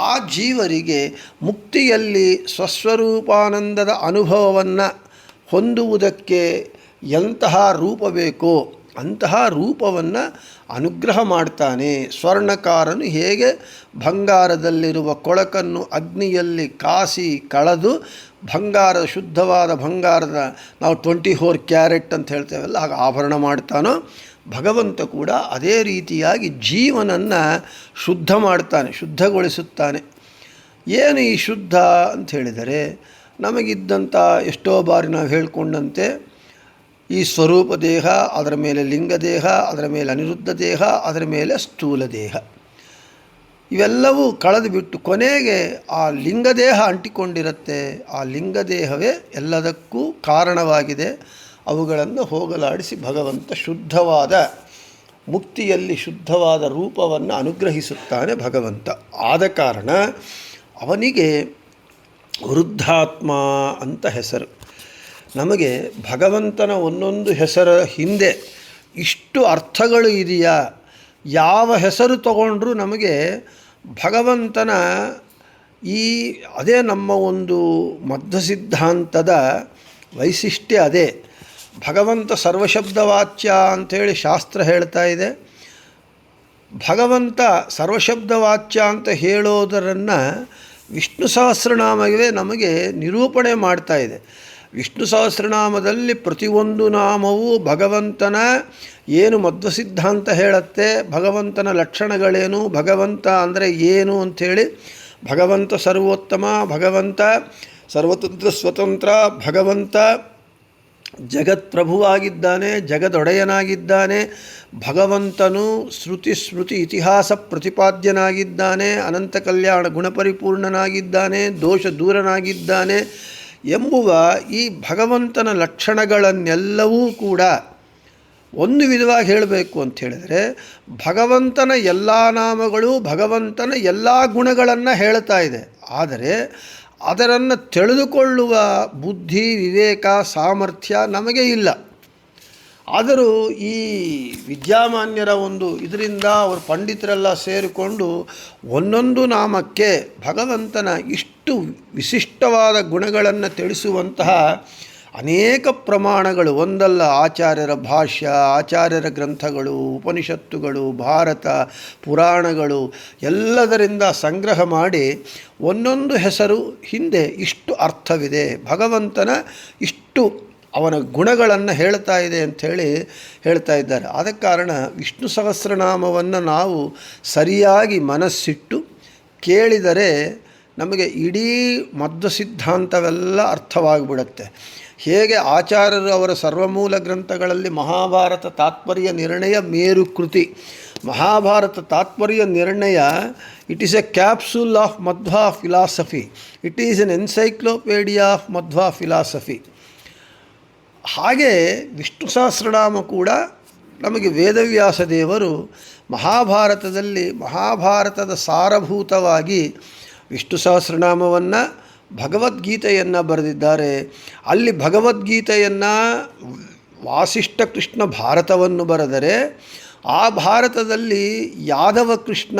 ಆ ಜೀವರಿಗೆ ಮುಕ್ತಿಯಲ್ಲಿ ಸ್ವಸ್ವರೂಪಾನಂದದ ಅನುಭವವನ್ನು ಹೊಂದುವುದಕ್ಕೆ ಎಂತಹ ರೂಪ ಬೇಕೋ ಅಂತಹ ರೂಪವನ್ನು ಅನುಗ್ರಹ ಮಾಡ್ತಾನೆ. ಸ್ವರ್ಣಕಾರನು ಹೇಗೆ ಬಂಗಾರದಲ್ಲಿರುವ ಕೊಳಕನ್ನು ಅಗ್ನಿಯಲ್ಲಿ ಕಾಸಿ ಕಳೆದು ಬಂಗಾರದ ಶುದ್ಧವಾದ ಬಂಗಾರದ ನಾವು 24 ಕ್ಯಾರೆಟ್ ಅಂತ ಹೇಳ್ತೇವಲ್ಲ, ಹಾಗೆ ಆಭರಣ ಮಾಡ್ತಾನೋ, ಭಗವಂತ ಕೂಡ ಅದೇ ರೀತಿಯಾಗಿ ಜೀವನನ್ನು ಶುದ್ಧ ಮಾಡ್ತಾನೆ, ಶುದ್ಧಗೊಳಿಸುತ್ತಾನೆ. ಏನು ಈ ಶುದ್ಧ ಅಂತ ಹೇಳಿದರೆ, ನಮಗಿದ್ದಂಥ ಎಷ್ಟೋ ಬಾರಿ ನಾವು ಹೇಳಿಕೊಂಡಂತೆ ಈ ಸ್ವರೂಪ ದೇಹ, ಅದರ ಮೇಲೆ ಲಿಂಗ ದೇಹ, ಅದರ ಮೇಲೆ ಅನಿರುದ್ಧ ದೇಹ, ಅದರ ಮೇಲೆ ಸ್ಥೂಲ ದೇಹ, ಇವೆಲ್ಲವೂ ಕಳೆದು ಬಿಟ್ಟು ಕೊನೆಗೆ ಆ ಲಿಂಗದೇಹ ಅಂಟಿಕೊಂಡಿರುತ್ತೆ. ಆ ಲಿಂಗದೇಹವೇ ಎಲ್ಲದಕ್ಕೂ ಕಾರಣವಾಗಿದೆ. ಅವುಗಳನ್ನು ಹೋಗಲಾಡಿಸಿ ಭಗವಂತ ಶುದ್ಧವಾದ ಮುಕ್ತಿಯಲ್ಲಿ ಶುದ್ಧವಾದ ರೂಪವನ್ನು ಅನುಗ್ರಹಿಸುತ್ತಾನೆ ಭಗವಂತ. ಆದ ಕಾರಣ ಅವನಿಗೆ ವೃದ್ಧಾತ್ಮ ಅಂತ ಹೆಸರು. ನಮಗೆ ಭಗವಂತನ ಒಂದೊಂದು ಹೆಸರ ಹಿಂದೆ ಇಷ್ಟು ಅರ್ಥಗಳು ಇದೆಯಾ? ಯಾವ ಹೆಸರು ತಗೊಂಡ್ರೂ ನಮಗೆ ಭಗವಂತನ ಅದೇ ನಮ್ಮ ಒಂದು ಮಧ್ವ ಸಿದ್ಧಾಂತದ ವೈಶಿಷ್ಟ್ಯ. ಅದೇ ಭಗವಂತ ಸರ್ವಶಬ್ದವಾಚ್ಯ ಅಂಥೇಳಿ ಶಾಸ್ತ್ರ ಹೇಳ್ತಾ ಇದೆ. ಭಗವಂತ ಸರ್ವಶಬ್ದವಾಚ್ಯ ಅಂತ ಹೇಳೋದರನ್ನು ವಿಷ್ಣು ಸಹಸ್ರನಾಮವೇ ನಮಗೆ ನಿರೂಪಣೆ ಮಾಡ್ತಾ ಇದೆ. ವಿಷ್ಣು ಸಹಸ್ರನಾಮದಲ್ಲಿ ಪ್ರತಿಯೊಂದು ನಾಮವೂ ಭಗವಂತನ ಏನು ಮಧ್ವ ಸಿದ್ಧಾಂತ ಹೇಳುತ್ತೆ, ಭಗವಂತನ ಲಕ್ಷಣಗಳೇನು, ಭಗವಂತ ಅಂದರೆ ಏನು ಅಂಥೇಳಿ, ಭಗವಂತ ಸರ್ವೋತ್ತಮ, ಭಗವಂತ ಸರ್ವತಂತ್ರ ಸ್ವತಂತ್ರ, ಭಗವಂತ ಜಗತ್ಪ್ರಭುವಾಗಿದ್ದಾನೆ, ಜಗದೊಡೆಯನಾಗಿದ್ದಾನೆ, ಭಗವಂತನು ಶ್ರುತಿ ಸ್ಮೃತಿ ಇತಿಹಾಸ ಪ್ರತಿಪಾದ್ಯನಾಗಿದ್ದಾನೆ, ಅನಂತ ಕಲ್ಯಾಣ ಗುಣಪರಿಪೂರ್ಣನಾಗಿದ್ದಾನೆ, ದೋಷ ದೂರನಾಗಿದ್ದಾನೆ ಎಂಬುವ ಈ ಭಗವಂತನ ಲಕ್ಷಣಗಳನ್ನೆಲ್ಲವೂ ಕೂಡ ಒಂದು ವಿಧವಾಗಿ ಹೇಳಬೇಕು ಅಂತ ಹೇಳಿದರೆ, ಭಗವಂತನ ಎಲ್ಲ ನಾಮಗಳು ಭಗವಂತನ ಎಲ್ಲ ಗುಣಗಳನ್ನು ಹೇಳ್ತಾ ಇದೆ. ಆದರೆ ಅದನ್ನು ತಿಳಿದುಕೊಳ್ಳುವ ಬುದ್ಧಿ ವಿವೇಕ ಸಾಮರ್ಥ್ಯ ನಮಗೆ ಇಲ್ಲ. ಆದರೂ ಈ ವಿದ್ಯಾಮಾನ್ಯರ ಒಂದು ಇದರಿಂದ ಅವರು ಪಂಡಿತರೆಲ್ಲ ಸೇರಿಕೊಂಡು ಒಂದೊಂದು ನಾಮಕ್ಕೆ ಭಗವಂತನ ಇಷ್ಟು ವಿಶಿಷ್ಟವಾದ ಗುಣಗಳನ್ನು ತಿಳಿಸುವಂತಹ ಅನೇಕ ಪ್ರಮಾಣಗಳು, ಒಂದಲ್ಲ ಆಚಾರ್ಯರ ಭಾಷ್ಯ, ಆಚಾರ್ಯರ ಗ್ರಂಥಗಳು, ಉಪನಿಷತ್ತುಗಳು, ಭಾರತ ಪುರಾಣಗಳು ಎಲ್ಲದರಿಂದ ಸಂಗ್ರಹ ಮಾಡಿ ಒಂದೊಂದು ಹೆಸರು ಹಿಂದೆ ಇಷ್ಟು ಅರ್ಥವಿದೆ, ಭಗವಂತನ ಇಷ್ಟು ಅವನ ಗುಣಗಳನ್ನು ಹೇಳ್ತಾ ಇದೆ ಅಂಥೇಳಿ ಹೇಳ್ತಾ ಇದ್ದಾರೆ. ಆದ ಕಾರಣ ವಿಷ್ಣು ಸಹಸ್ರನಾಮವನ್ನು ನಾವು ಸರಿಯಾಗಿ ಮನಸ್ಸಿಟ್ಟು ಕೇಳಿದರೆ ನಮಗೆ ಇಡೀ ಮಧ್ವ ಸಿದ್ಧಾಂತವೆಲ್ಲ ಅರ್ಥವಾಗಿಬಿಡುತ್ತೆ. ಹೇಗೆ ಆಚಾರ್ಯರು ಅವರ ಸರ್ವಮೂಲ ಗ್ರಂಥಗಳಲ್ಲಿ ಮಹಾಭಾರತ ತಾತ್ಪರ್ಯ ನಿರ್ಣಯ ಮೇರುಕೃತಿ, ಮಹಾಭಾರತ ತಾತ್ಪರ್ಯ ನಿರ್ಣಯ it is A capsule of Madhva philosophy, it is N encyclopaedia of Madhva philosophy. ಹಾಗೆ ವಿಷ್ಣು ಸಹಸ್ರನಾಮ ಕೂಡ ನಮಗೆ ವೇದವ್ಯಾಸ ದೇವರು ಮಹಾಭಾರತದ ಸಾರಭೂತವಾಗಿ ವಿಷ್ಣು ಸಹಸ್ರನಾಮವನ್ನು ಭಗವದ್ಗೀತೆಯನ್ನು ಬರೆದಿದ್ದಾರೆ. ಅಲ್ಲಿ ಭಗವದ್ಗೀತೆಯನ್ನು ವಾಸಿಷ್ಠ ಕೃಷ್ಣ ಭಾರತವನ್ನು ಬರೆದರೆ ಆ ಭಾರತದಲ್ಲಿ ಯಾದವ ಕೃಷ್ಣ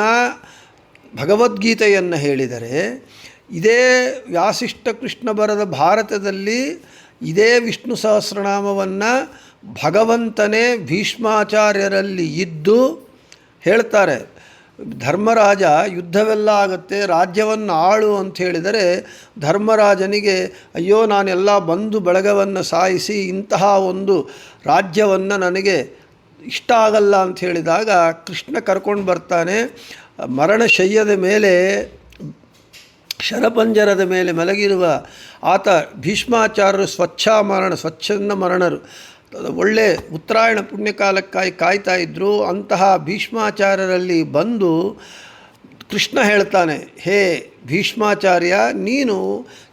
ಭಗವದ್ಗೀತೆಯನ್ನು ಹೇಳಿದರೆ, ಇದೇ ವಾಸಿಷ್ಠ ಕೃಷ್ಣ ಬರೆದ ಭಾರತದಲ್ಲಿ ಇದೇ ವಿಷ್ಣು ಸಹಸ್ರನಾಮವನ್ನು ಭಗವಂತನೇ ಭೀಷ್ಮಾಚಾರ್ಯರಲ್ಲಿ ಇದ್ದು ಹೇಳ್ತಾರೆ. ಧರ್ಮರಾಜ ಯುದ್ಧವೆಲ್ಲ ಆಗುತ್ತೆ, ರಾಜ್ಯವನ್ನು ಆಳು ಅಂತ ಹೇಳಿದರೆ ಧರ್ಮರಾಜನಿಗೆ ಅಯ್ಯೋ ನಾನೆಲ್ಲ ಬಂಧು ಬಳಗವನ್ನು ಸಾಯಿಸಿ ಇಂತಹ ಒಂದು ರಾಜ್ಯವನ್ನು ನನಗೆ ಇಷ್ಟ ಆಗಲ್ಲ ಅಂತ ಹೇಳಿದಾಗ ಕೃಷ್ಣ ಕರ್ಕೊಂಡು ಬರ್ತಾನೆ. ಮರಣಶಯ್ಯದ ಮೇಲೆ, ಶರಪಂಜರದ ಮೇಲೆ ಮಲಗಿರುವ ಆತ ಭೀಷ್ಮಾಚಾರ್ಯರು ಸ್ವಚ್ಛಂದ ಮರಣರು, ಒಳ್ಳೆ ಉತ್ತರಾಯಣ ಪುಣ್ಯಕಾಲಕ್ಕಾಗಿ ಕಾಯ್ತಾ ಇದ್ದರು. ಅಂತಹ ಭೀಷ್ಮಾಚಾರ್ಯರಲ್ಲಿ ಬಂದು ಕೃಷ್ಣ ಹೇಳ್ತಾನೆ, ಹೇ ಭೀಷ್ಮಾಚಾರ್ಯ, ನೀನು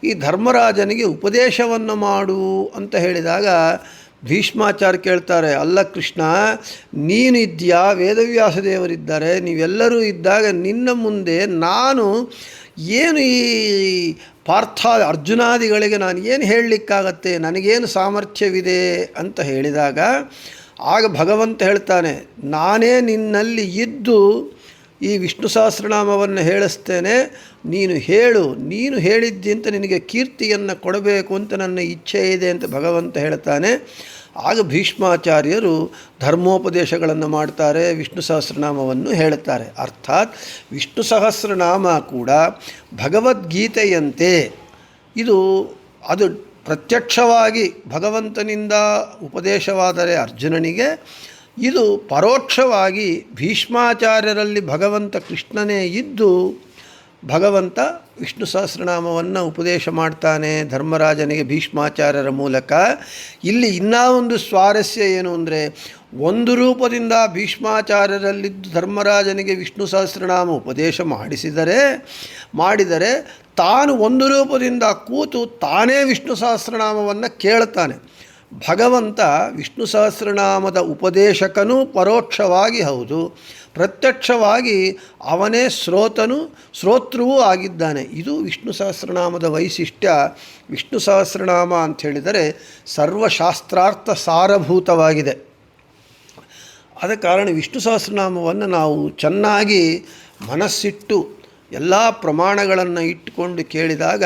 ಈ ಧರ್ಮರಾಜನಿಗೆ ಉಪದೇಶವನ್ನು ಮಾಡು ಅಂತ ಹೇಳಿದಾಗ ಭೀಷ್ಮಾಚಾರ್ಯ ಕೇಳ್ತಾರೆ, ಅಲ್ಲ ಕೃಷ್ಣ, ನೀನು ಇದೆಯಾ, ವೇದವ್ಯಾಸ ದೇವರಿದ್ದಾರೆ, ನೀವೆಲ್ಲರೂ ಇದ್ದಾಗ ನಿನ್ನ ಮುಂದೆ ನಾನು ಏನು ಈ ಅರ್ಜುನಾದಿಗಳಿಗೆ ನಾನು ಏನು ಹೇಳಲಿಕ್ಕಾಗತ್ತೆ, ನನಗೇನು ಸಾಮರ್ಥ್ಯವಿದೆ ಅಂತ ಹೇಳಿದಾಗ ಆಗ ಭಗವಂತ ಹೇಳ್ತಾನೆ, ನಾನೇ ನಿನ್ನಲ್ಲಿ ಇದ್ದು ಈ ವಿಷ್ಣು ಸಹಸ್ರನಾಮವನ್ನು ಹೇಳಿಸ್ತೇನೆ, ನೀನು ಹೇಳು, ನೀನು ಹೇಳಿದ್ದಂತ ನಿನಗೆ ಕೀರ್ತಿಯನ್ನು ಕೊಡಬೇಕು ಅಂತ ನನ್ನ ಇಚ್ಛೆ ಇದೆ ಅಂತ ಭಗವಂತ ಹೇಳ್ತಾನೆ. ಆಗ ಭೀಷ್ಮಾಚಾರ್ಯರು ಧರ್ಮೋಪದೇಶಗಳನ್ನು ಮಾಡ್ತಾರೆ, ವಿಷ್ಣು ಸಹಸ್ರನಾಮವನ್ನು ಹೇಳುತ್ತಾರೆ. ಅರ್ಥಾತ್ ವಿಷ್ಣು ಸಹಸ್ರನಾಮ ಕೂಡ ಭಗವದ್ಗೀತೆಯಂತೆ ಅದು ಪ್ರತ್ಯಕ್ಷವಾಗಿ ಭಗವಂತನಿಂದ ಉಪದೇಶವಾದರೆ ಅರ್ಜುನನಿಗೆ, ಇದು ಪರೋಕ್ಷವಾಗಿ ಭೀಷ್ಮಾಚಾರ್ಯರಲ್ಲಿ ಭಗವಂತ ಕೃಷ್ಣನೇ ಇದ್ದು ಭಗವಂತ ವಿಷ್ಣು ಸಹಸ್ರನಾಮವನ್ನು ಉಪದೇಶ ಮಾಡ್ತಾನೆ ಧರ್ಮರಾಜನಿಗೆ ಭೀಷ್ಮಾಚಾರ್ಯರ ಮೂಲಕ. ಇಲ್ಲಿ ಇನ್ನೂ ಒಂದು ಸ್ವಾರಸ್ಯ ಏನು ಅಂದರೆ, ಒಂದು ರೂಪದಿಂದ ಭೀಷ್ಮಾಚಾರ್ಯರಲ್ಲಿದ್ದು ಧರ್ಮರಾಜನಿಗೆ ವಿಷ್ಣು ಸಹಸ್ರನಾಮ ಉಪದೇಶ ಮಾಡಿದರೆ ತಾನು ಒಂದು ರೂಪದಿಂದ ಕೂತು ತಾನೇ ವಿಷ್ಣು ಸಹಸ್ರನಾಮವನ್ನು ಕೇಳ್ತಾನೆ. ಭಗವಂತ ವಿಷ್ಣು ಸಹಸ್ರನಾಮದ ಉಪದೇಶಕನೂ ಪರೋಕ್ಷವಾಗಿ ಹೌದು, ಪ್ರತ್ಯಕ್ಷವಾಗಿ ಅವನೇ ಶ್ರೋತೃವೂ ಆಗಿದ್ದಾನೆ. ಇದು ವಿಷ್ಣು ಸಹಸ್ರನಾಮದ ವೈಶಿಷ್ಟ್ಯ. ವಿಷ್ಣು ಸಹಸ್ರನಾಮ ಅಂಥೇಳಿದರೆ ಸರ್ವಶಾಸ್ತ್ರಾರ್ಥ ಸಾರಭೂತವಾಗಿದೆ. ಆದ ಕಾರಣ ವಿಷ್ಣು ಸಹಸ್ರನಾಮವನ್ನು ನಾವು ಚೆನ್ನಾಗಿ ಮನಸ್ಸಿಟ್ಟು ಎಲ್ಲ ಪ್ರಮಾಣಗಳನ್ನು ಇಟ್ಟುಕೊಂಡು ಕೇಳಿದಾಗ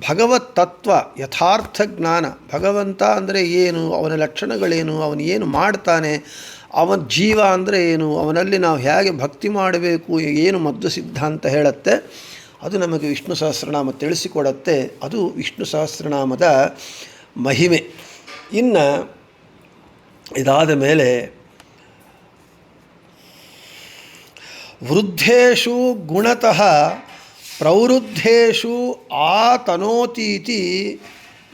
ಭಗವತ್ ತತ್ವ ಯಥಾರ್ಥ ಜ್ಞಾನ, ಭಗವಂತ ಅಂದರೆ ಏನು, ಅವನ ಲಕ್ಷಣಗಳೇನು, ಅವನು ಏನು ಮಾಡ್ತಾನೆ, ಅವನ ಜೀವ ಅಂದರೆ ಏನು, ಅವನಲ್ಲಿ ನಾವು ಹೇಗೆ ಭಕ್ತಿ ಮಾಡಬೇಕು, ಏನು ಮಧ್ವ ಸಿದ್ಧಾಂತ ಹೇಳುತ್ತೆ, ಅದು ನಮಗೆ ವಿಷ್ಣು ಸಹಸ್ರನಾಮ ತಿಳಿಸಿಕೊಡುತ್ತೆ. ಅದು ವಿಷ್ಣು ಸಹಸ್ರನಾಮದ ಮಹಿಮೆ. ಇನ್ನು ಇದಾದ ಮೇಲೆ ವೃದ್ಧೇಷು ಗುಣತಃ ಪ್ರವೃದ್ಧೇಷು ಆತನೋತೀತಿ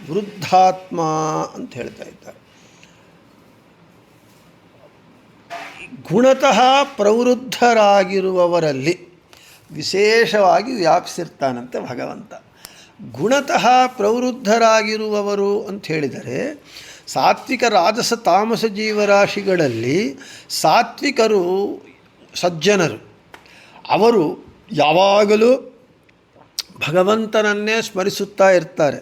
ವೃದ್ಧಾತ್ಮ ಅಂತ ಹೇಳ್ತಾ ಇದ್ದಾರೆ. ಗುಣತಃ ಪ್ರವೃದ್ಧರಾಗಿರುವವರಲ್ಲಿ ವಿಶೇಷವಾಗಿ ವ್ಯಾಪಿಸಿರ್ತಾನಂತೆ ಭಗವಂತ. ಗುಣತಃ ಪ್ರವೃದ್ಧರಾಗಿರುವವರು ಅಂತ ಹೇಳಿದರೆ ಸಾತ್ವಿಕ ರಾಜಸ ತಾಮಸ ಜೀವರಾಶಿಗಳಲ್ಲಿ ಸಾತ್ವಿಕರು ಸಜ್ಜನರು, ಅವರು ಯಾವಾಗಲೂ ಭಗವಂತನನ್ನೇ ಸ್ಮರಿಸುತ್ತಾ ಇರ್ತಾರೆ.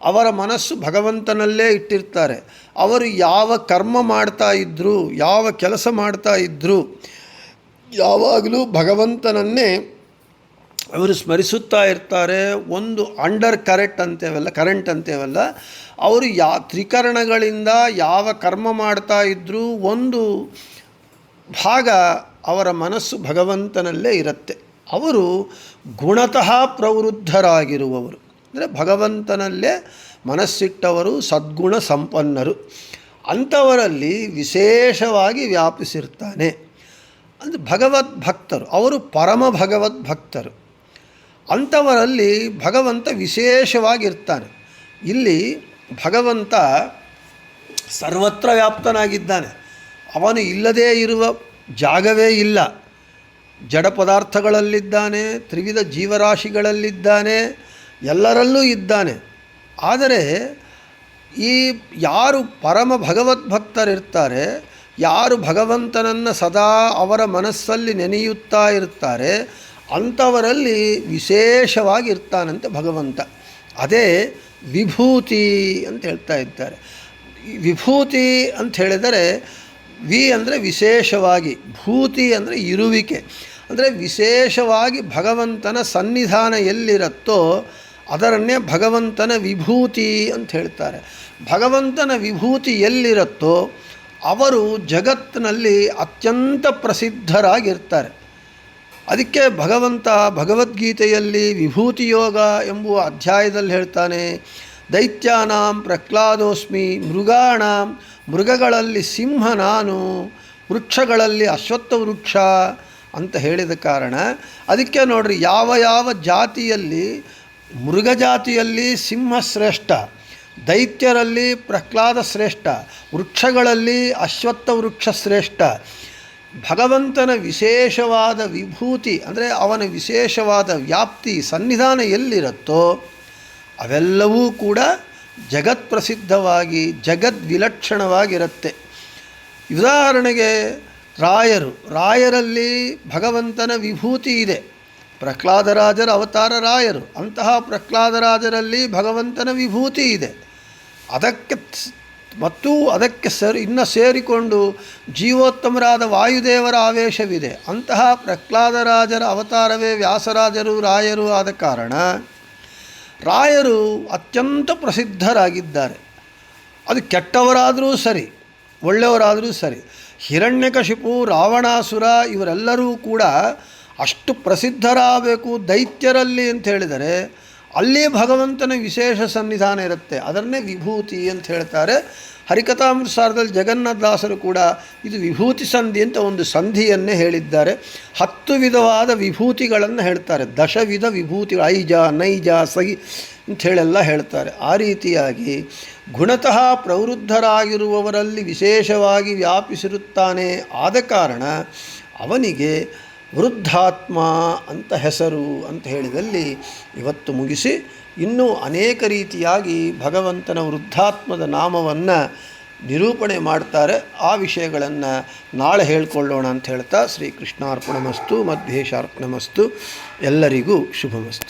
ಅವರ ಮನಸ್ಸು ಭಗವಂತನಲ್ಲೇ ಇಟ್ಟಿರ್ತಾರೆ. ಅವರು ಯಾವ ಕರ್ಮ ಮಾಡ್ತಾ ಇದ್ದರು, ಯಾವ ಕೆಲಸ ಮಾಡ್ತಾ ಇದ್ದರು, ಯಾವಾಗಲೂ ಭಗವಂತನನ್ನೇ ಅವರು ಸ್ಮರಿಸುತ್ತಾ ಇರ್ತಾರೆ. ಒಂದು ಅಂಡರ್ ಕರೆಂಟ್ ಅಂತೇವಲ್ಲ, ಅವರು ತ್ರಿಕರಣಗಳಿಂದ ಯಾವ ಕರ್ಮ ಮಾಡ್ತಾ ಇದ್ದರೂ ಒಂದು ಭಾಗ ಅವರ ಮನಸ್ಸು ಭಗವಂತನಲ್ಲೇ ಇರುತ್ತೆ. ಅವರು ಗುಣತಃ ಪ್ರವೃದ್ಧರಾಗಿರುವವರು, ಅಂದರೆ ಭಗವಂತನಲ್ಲೇ ಮನಸ್ಸಿಟ್ಟವರು, ಸದ್ಗುಣ ಸಂಪನ್ನರು. ಅಂಥವರಲ್ಲಿ ವಿಶೇಷವಾಗಿ ವ್ಯಾಪಿಸಿರ್ತಾನೆ. ಅಂದರೆ ಭಗವದ್ಭಕ್ತರು, ಅವರು ಪರಮ ಭಗವದ್ಭಕ್ತರು. ಅಂಥವರಲ್ಲಿ ಭಗವಂತ ವಿಶೇಷವಾಗಿರ್ತಾನೆ. ಇಲ್ಲಿ ಭಗವಂತ ಸರ್ವತ್ರ ವ್ಯಾಪ್ತನಾಗಿದ್ದಾನೆ. ಅವನು ಇಲ್ಲದೇ ಇರುವ ಜಾಗವೇ ಇಲ್ಲ. ಜಡ ಪದಾರ್ಥಗಳಲ್ಲಿದ್ದಾನೆ, ತ್ರಿವಿಧ ಜೀವರಾಶಿಗಳಲ್ಲಿದ್ದಾನೆ, ಎಲ್ಲರಲ್ಲೂ ಇದ್ದಾನೆ. ಆದರೆ ಈ ಯಾರು ಪರಮ ಭಗವದ್ಭಕ್ತರಿರ್ತಾರೆ, ಯಾರು ಭಗವಂತನನ್ನು ಸದಾ ಅವರ ಮನಸ್ಸಲ್ಲಿ ನೆನೆಯುತ್ತಾ ಇರ್ತಾರೆ, ಅಂಥವರಲ್ಲಿ ವಿಶೇಷವಾಗಿರ್ತಾನಂತೆ ಭಗವಂತ. ಅದೇ ವಿಭೂತಿ ಅಂತ ಹೇಳ್ತಾ ಇದ್ದಾರೆ. ವಿಭೂತಿ ಅಂತ ಹೇಳಿದರೆ ವಿ ಅಂದರೆ ವಿಶೇಷವಾಗಿ, ಭೂತಿ ಅಂದರೆ ಇರುವಿಕೆ. ಅಂದರೆ ವಿಶೇಷವಾಗಿ ಭಗವಂತನ ಸನ್ನಿಧಾನ ಎಲ್ಲಿರುತ್ತೋ ಅದರನ್ನೇ ಭಗವಂತನ ವಿಭೂತಿ ಅಂತ ಹೇಳ್ತಾರೆ. ಭಗವಂತನ ವಿಭೂತಿ ಎಲ್ಲಿರುತ್ತೋ ಅವರು ಜಗತ್ತಿನಲ್ಲಿ ಅತ್ಯಂತ ಪ್ರಸಿದ್ಧರಾಗಿರ್ತಾರೆ. ಅದಕ್ಕೆ ಭಗವಂತ ಭಗವದ್ಗೀತೆಯಲ್ಲಿ ವಿಭೂತಿ ಯೋಗ ಎಂಬುವ ಅಧ್ಯಾಯದಲ್ಲಿ ಹೇಳ್ತಾನೆ, ದೈತ್ಯಾನಾಂ ಪ್ರಹ್ಲಾದೋಸ್ಮಿ, ಮೃಗಗಳಲ್ಲಿ ಸಿಂಹ ನಾನು, ವೃಕ್ಷಗಳಲ್ಲಿ ಅಶ್ವತ್ಥ ವೃಕ್ಷ ಅಂತ ಹೇಳಿದ ಕಾರಣ ಅದಕ್ಕೆ ನೋಡ್ರಿ, ಯಾವ ಜಾತಿಯಲ್ಲಿ, ಮೃಗ ಜಾತಿಯಲ್ಲಿ ಸಿಂಹ ಶ್ರೇಷ್ಠ, ದೈತ್ಯರಲ್ಲಿ ಪ್ರಹ್ಲಾದ ಶ್ರೇಷ್ಠ, ವೃಕ್ಷಗಳಲ್ಲಿ ಅಶ್ವತ್ಥ ವೃಕ್ಷ ಶ್ರೇಷ್ಠ. ಭಗವಂತನ ವಿಶೇಷವಾದ ವಿಭೂತಿ ಅಂದರೆ ಅವನ ವಿಶೇಷವಾದ ವ್ಯಾಪ್ತಿ, ಸನ್ನಿಧಾನ ಎಲ್ಲಿರುತ್ತೋ ಅವೆಲ್ಲವೂ ಕೂಡ ಜಗತ್ಪ್ರಸಿದ್ಧವಾಗಿ ಜಗದ್ವಿಲಕ್ಷಣವಾಗಿರುತ್ತೆ. ಉದಾಹರಣೆಗೆ ರಾಯರಲ್ಲಿ ಭಗವಂತನ ವಿಭೂತಿ ಇದೆ. ಪ್ರಹ್ಲಾದರಾಜರ ಅವತಾರ ರಾಯರು, ಅಂತಹ ಪ್ರಹ್ಲಾದರಾಜರಲ್ಲಿ ಭಗವಂತನ ವಿಭೂತಿ ಇದೆ. ಅದಕ್ಕೆ ಇನ್ನು ಸೇರಿಕೊಂಡು ಜೀವೋತ್ತಮರಾದ ವಾಯುದೇವರ ಆವೇಶವಿದೆ. ಅಂತಹ ಪ್ರಹ್ಲಾದರಾಜರ ಅವತಾರವೇ ವ್ಯಾಸರಾಜರು ರಾಯರು ಆದ ಕಾರಣ ರಾಯರು ಅತ್ಯಂತ ಪ್ರಸಿದ್ಧರಾಗಿದ್ದಾರೆ. ಅದು ಕೆಟ್ಟವರಾದರೂ ಸರಿ, ಒಳ್ಳೆಯವರಾದರೂ ಸರಿ. ಹಿರಣ್ಯಕಶಿಪು, ರಾವಣಾಸುರ ಇವರೆಲ್ಲರೂ ಕೂಡ ಅಷ್ಟು ಪ್ರಸಿದ್ಧರಾಗಬೇಕು ದೈತ್ಯರಲ್ಲಿ ಅಂತ ಹೇಳಿದರೆ ಅಲ್ಲಿ ಭಗವಂತನ ವಿಶೇಷ ಸನ್ನಿಧಾನ ಇರುತ್ತೆ. ಅದನ್ನೇ ವಿಭೂತಿ ಅಂತ ಹೇಳ್ತಾರೆ. ಹರಿಕಥಾಮೃತಸಾರದಲ್ಲಿ ಜಗನ್ನಾಥದಾಸರು ಕೂಡ ಇದು ವಿಭೂತಿ ಸಂಧಿ ಅಂತ ಒಂದು ಸಂಧಿಯನ್ನೇ ಹೇಳಿದ್ದಾರೆ. 10 ವಿಧವಾದ ವಿಭೂತಿಗಳನ್ನು ಹೇಳ್ತಾರೆ. ದಶವಿಧ ವಿಭೂತಿ, ಐಜ ನೈಜ ಸಹಿ ಅಂಥೇಳೆಲ್ಲ ಹೇಳ್ತಾರೆ. ಆ ರೀತಿಯಾಗಿ ಗುಣತಃ ಪ್ರವೃದ್ಧರಾಗಿರುವವರಲ್ಲಿ ವಿಶೇಷವಾಗಿ ವ್ಯಾಪಿಸಿರುತ್ತಾನೆ. ಆದ ಕಾರಣ ಅವನಿಗೆ ವೃದ್ಧಾತ್ಮ ಅಂತ ಹೆಸರು ಅಂತ ಹೇಳಿದಲ್ಲಿ ಇವತ್ತು ಮುಗಿಸಿ, ಇನ್ನೂ ಅನೇಕ ರೀತಿಯಾಗಿ ಭಗವಂತನ ವೃದ್ಧಾತ್ಮದ ನಾಮವನ್ನು ನಿರೂಪಣೆ ಮಾಡ್ತಾರೆ. ಆ ವಿಷಯಗಳನ್ನು ನಾಳೆ ಹೇಳಿಕೊಳ್ಳೋಣ ಅಂತ ಹೇಳ್ತಾ ಶ್ರೀಕೃಷ್ಣಾರ್ಪಣಮಸ್ತು, ಮಧ್ವೇಶಾರ್ಪಣಮಸ್ತು. ಎಲ್ಲರಿಗೂ ಶುಭಮಸ್ತು.